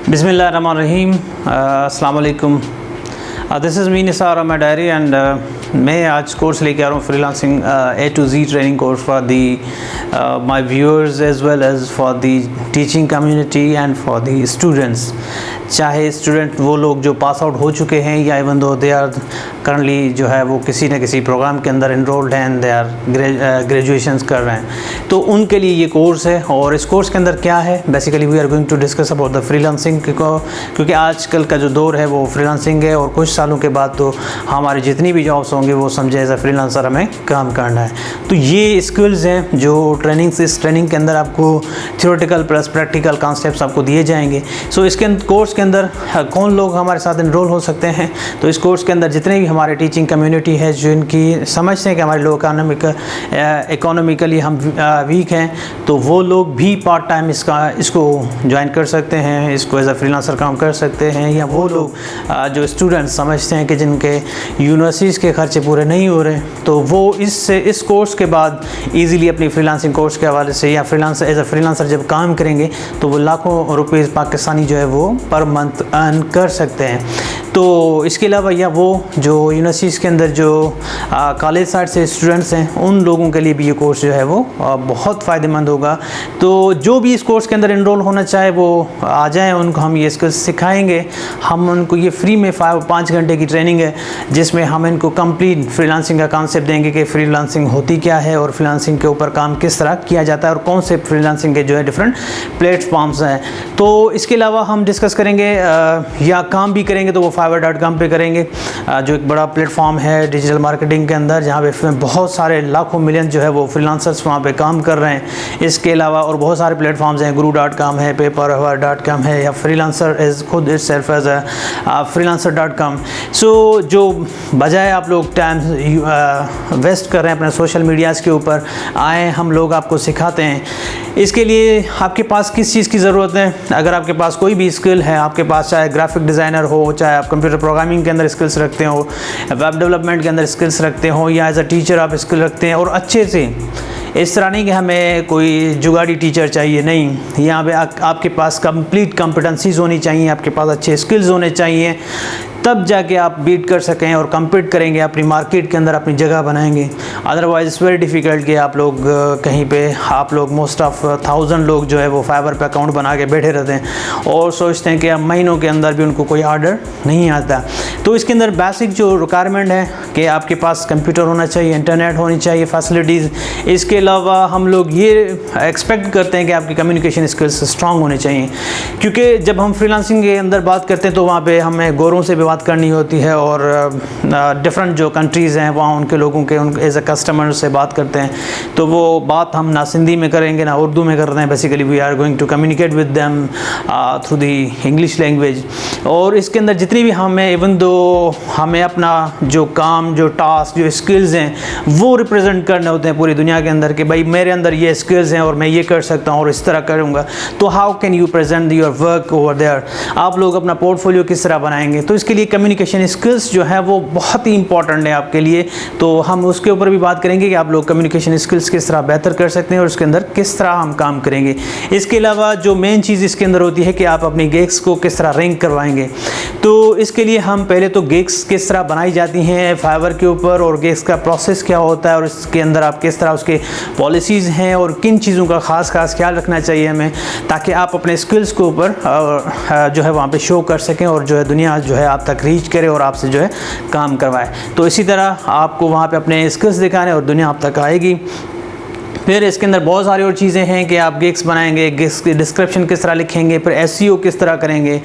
बिस्मिल्लाहिर्रहमानिर्रहीम, अस्सलाम वालेकुम। This is me Nisar of diary and मैं आज कोर्स लेके आ रहा हूँ freelancing A to Z training course for the my viewers as well as for the teaching community and for the students. चाहे स्टूडेंट वो लोग जो पास आउट हो चुके हैं या even though they are currently जो है वो किसी न किसी प्रोग्राम के अंदर इनरोल्ड हैं एंड दे आर ग्रेजुएशंस कर रहे हैं, तो उनके लिए ये कोर्स है। और इस कोर्स के अंदर क्या है, basically we are going to discuss about the freelancing, क्योंकि आजकल का जो दौर है वो फ्रीलांसिंग है और कुछ सालों के बाद तो हमारी जितनी भी जॉब्स होंगे वो समझे एज अ फ्रीलांसर हमें काम करना है। तो ये स्किल्स हैं जो इस ट्रेनिंग के अंदर आपको थियोरेटिकल प्लस प्रैक्टिकल कॉन्सेप्ट्स आपको दिए जाएंगे। सो इसके कोर्स के अंदर कौन लोग हमारे साथ इनरोल हो सकते हैं, तो इस कोर्स के अंदर जितने भी हमारे टीचिंग कम्युनिटी है जो इनकी समझते हैं कि हमारे लोग इकोनॉमिकली हम वीक हैं, तो वो लोग भी पार्ट टाइम इसको ज्वाइन कर सकते हैं, इसको एज अ फ्रीलांसर काम कर सकते हैं। या वो लोग जो स्टूडेंट्स समझते हैं कि जिनके यूनिवर्सिटीज़ के खर्चे पूरे नहीं हो रहे, तो वो इस कोर्स के बाद इजीली अपनी फ्रीलांसिंग कोर्स के हवाले से या एज अ फ्रीलांसर जब काम करेंगे तो वो लाखों रुपीस पाकिस्तानी जो है वो पर मंथ अर्न कर सकते हैं। तो इसके अलावा या वो जो यूनिवर्सिटीज़ के अंदर जो कॉलेज साइड से स्टूडेंट्स हैं उन लोगों के लिए भी ये कोर्स जो है वो बहुत फ़ायदेमंद होगा। तो जो भी इस कोर्स के अंदर इनरोल होना चाहे वो आ जाएं, उनको हम ये स्किल्स सिखाएंगे। हम उनको ये फ्री में 5 घंटे की ट्रेनिंग है जिसमें हम इनको कंप्लीट फ्रीलांसिंग का कॉन्सेप्ट देंगे कि फ्रीलांसिंग होती क्या है और फ्रीलांसिंग के ऊपर काम किस तरह किया जाता है और कौन से फ्रीलांसिंग के जो है डिफरेंट प्लेटफॉर्म्स हैं। तो इसके अलावा हम डिस्कस करेंगे या काम भी करेंगे तो वो Fiverr.com पे करेंगे, जो एक बड़ा प्लेटफॉर्म है डिजिटल मार्केटिंग के अंदर, जहाँ पे बहुत सारे लाखों मिलियन जो है वो फ्रीलांसर्स वहाँ पे काम कर रहे हैं। इसके अलावा और बहुत सारे प्लेटफॉर्म्स हैं, Guru.com है, Preparatory.com है, या फ्रीलांसर एज खुद इट सेल्फ एज Freelancer.com। सो जो बजाय आप लोग टाइम वेस्ट कर रहे हैं अपने सोशल मीडियाज़ के ऊपर, आए हम लोग आपको सिखाते हैं। इसके लिए आपके पास किस चीज़ की ज़रूरत है? अगर आपके पास कोई भी स्किल है, आपके पास चाहे ग्राफिक डिज़ाइनर हो, चाहे आप कंप्यूटर प्रोग्रामिंग के अंदर स्किल्स रखते हो, वेब डेवलपमेंट के अंदर स्किल्स रखते हो, या एज अ टीचर आप स्किल रखते हैं और अच्छे से, इस तरह नहीं कि हमें कोई जुगाड़ी टीचर चाहिए, नहीं, यहाँ पे आपके पास कंप्लीट कॉम्पिटेंसीज़ होनी चाहिए, आपके पास अच्छे स्किल्स होने चाहिए, तब जाके आप बीट कर सकें और कम्पीट करेंगे, अपनी मार्केट के अंदर अपनी जगह बनाएंगे। अदरवाइज़ इट्स वेरी डिफ़िकल्ट कि आप लोग कहीं पे आप लोग मोस्ट ऑफ 1000 लोग जो है वो फाइवर पे अकाउंट बना के बैठे रहते हैं और सोचते हैं कि अब महीनों के अंदर भी उनको कोई ऑर्डर नहीं आता। तो इसके अंदर बेसिक जो रिक्वायरमेंट है कि आपके पास कंप्यूटर होना चाहिए, इंटरनेट होनी चाहिए, फैसिलिटीज़। इसके अलावा हम लोग ये एक्सपेक्ट करते हैं कि आपकी कम्युनिकेशन स्किल्स स्ट्रॉन्ग होने चाहिए, क्योंकि जब हम फ्रीलांसिंग के अंदर बात करते हैं तो वहाँ पर हमें गोरों से बात करनी होती है और डिफरेंट जो कंट्रीज़ हैं वहाँ उनके लोगों के एज अ कस्टमर से बात करते हैं, तो वो बात हम ना सिंधी में करेंगे ना उर्दू में कर रहे हैं। Basically we are going to communicate with them through the English language. और इसके अंदर जितनी भी हमें इवन दो हमें अपना जो काम, जो टास्क, जो स्किल्स हैं वो रिप्रेजेंट करने होते हैं पूरी दुनिया के अंदर कि भाई मेरे अंदर ये स्किल्स हैं और मैं ये कर सकता हूँ और इस तरह करूँगा। तो how can you present your work over there? आप लोग अपना पोर्टफोलियो किस तरह बनाएंगे? तो इसके लिए कम्युनिकेशन स्किल्स जो है वो बहुत ही इंपॉर्टेंट है आपके लिए। तो हम उसके ऊपर भी बात करेंगे कि आप लोग कम्युनिकेशन स्किल्स किस तरह बेहतर कर सकते हैं और उसके अंदर किस तरह हम काम करेंगे। इसके अलावा जो मेन चीज़ इसके अंदर होती है कि आप अपनी गिग्स को किस तरह रैंक करवाएंगे। तो इसके लिए हम पहले तो गिग्स किस तरह बनाई जाती हैं फाइवर के ऊपर और गिग्स का प्रोसेस क्या होता है और इसके अंदर आप किस तरह उसके पॉलिसीज़ हैं और किन चीज़ों का ख़ास ख्याल रखना चाहिए हमें, ताकि आप अपने स्किल्स के ऊपर जो है वहाँ पे शो कर सकें और जो है दुनिया जो है आप तक रीच करे और आपसे जो है काम करवाए। तो इसी तरह आपको वहाँ पे अपने स्किल्स दिखाने और दुनिया आप तक आएगी। फिर इसके अंदर बहुत सारी और चीज़ें हैं कि आप गिग्स बनाएंगे, गिग्स की डिस्क्रिप्शन किस तरह लिखेंगे, फिर एसईओ किस तरह करेंगे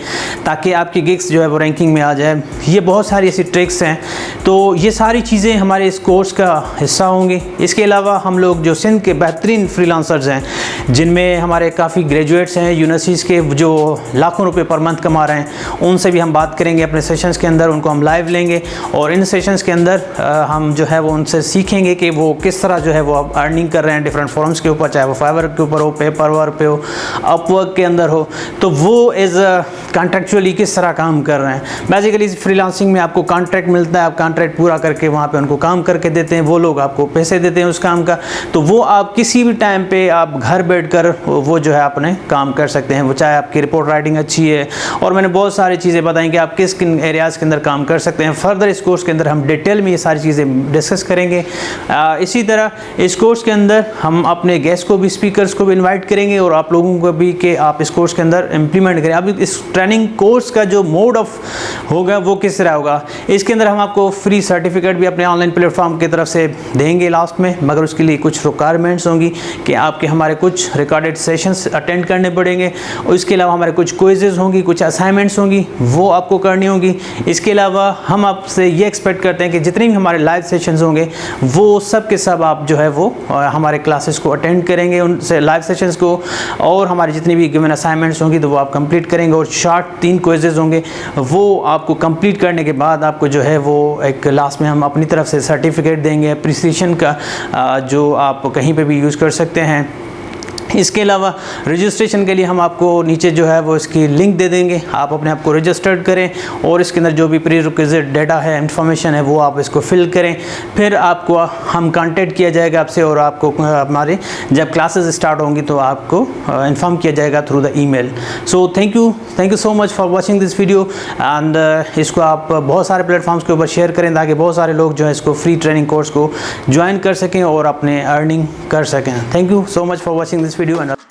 ताकि आपकी गिग्स जो है वो रैंकिंग में आ जाए। ये बहुत सारी ऐसी ट्रिक्स हैं। तो ये सारी चीज़ें हमारे इस कोर्स का हिस्सा होंगी। इसके अलावा हम लोग जो सिंध के बेहतरीन फ्रीलांसर्स हैं, जिनमें हमारे काफ़ी ग्रेजुएट्स हैं यूनिवर्सिटीज़ के जो लाखों रुपये पर मंथ कमा रहे हैं, उनसे भी हम बात करेंगे अपने सेशंस के अंदर। उनको हम लाइव लेंगे और इन सेशंस के अंदर हम जो है वो उनसे सीखेंगे कि वो किस तरह जो है वो अर्निंग कर रहे हैं डिफरेंट फॉर्म्स के ऊपर, चाहे वो फाइवर के ऊपर हो, पेपरवर्क पे हो, अपवर्क के अंदर हो, तो वो एज कॉन्ट्रेक्चुअली किस तरह काम कर रहे हैं। बेसिकली फ्रीलांसिंग में आपको कॉन्ट्रैक्ट मिलता है, आप कॉन्ट्रैक्ट पूरा करके वहाँ पे उनको काम करके देते हैं, वो लोग आपको पैसे देते हैं उस काम का, तो वो आप किसी भी टाइम पे आप घर बैठकर वो जो है अपने काम कर सकते हैं। वो चाहे आपकी रिपोर्ट राइटिंग अच्छी है, और मैंने बहुत सारी चीज़ें बताई कि आप किस किन एरियाज़ के अंदर काम कर सकते हैं। फर्दर इस कोर्स के अंदर हम डिटेल में ये सारी चीज़ें डिस्कस करेंगे। इसी तरह इस कोर्स के अंदर हम अपने गेस्ट को भी, स्पीकर्स को भी इन्वाइट करेंगे, और आप लोगों को भी कि आप इस कोर्स के अंदर इम्प्लीमेंट करें। अब इस ट्रेनिंग कोर्स का जो मोड ऑफ होगा वो किस तरह होगा, इसके अंदर हम आपको फ्री सर्टिफिकेट भी अपने ऑनलाइन प्लेटफॉर्म की तरफ से देंगे लास्ट में, मगर उसके लिए कुछ रिक्वायरमेंट्स होंगी कि आपके हमारे कुछ रिकॉर्डेड सेशंस अटेंड करने पड़ेंगे, और इसके अलावा हमारे कुछ क्विज़ेस होंगी, कुछ असाइनमेंट्स होंगी, वो आपको करनी होगी। इसके अलावा हम आपसे ये एक्सपेक्ट करते हैं कि जितने भी हमारे लाइव सेशंस होंगे वो सब के सब आप जो है वो हमारे क्लासेस को अटेंड करेंगे, उनसे लाइव सेशंस को, और हमारी जितनी भी गिवन असाइनमेंट्स होंगी तो वो आप कंप्लीट करेंगे, और शार्ट 3 क्विज़ेस होंगे, वो आपको कंप्लीट करने के बाद आपको जो है वो एक लास्ट में हम अपनी तरफ से सर्टिफिकेट देंगे अप्रिसिएशन का, जो आप कहीं पे भी यूज़ कर सकते हैं। इसके अलावा रजिस्ट्रेशन के लिए हम आपको नीचे जो है वो इसकी लिंक दे देंगे, आप अपने आप को रजिस्टर्ड करें, और इसके अंदर जो भी प्रीरिक्विजिट डाटा है, इंफॉर्मेशन है, वो आप इसको फिल करें। फिर आपको हम कांटेक्ट किया जाएगा आपसे, और आपको हमारे जब क्लासेस स्टार्ट होंगी तो आपको इन्फॉर्म किया जाएगा through the email. So thank you so much for watching this video, and इसको आप बहुत सारे प्लेटफॉर्म्स के ऊपर शेयर करें ताकि बहुत सारे लोग जो है इसको फ्री ट्रेनिंग कोर्स को ज्वाइन कर सकें और अपने अर्निंग कर सकें। Thank you so much for watching this video and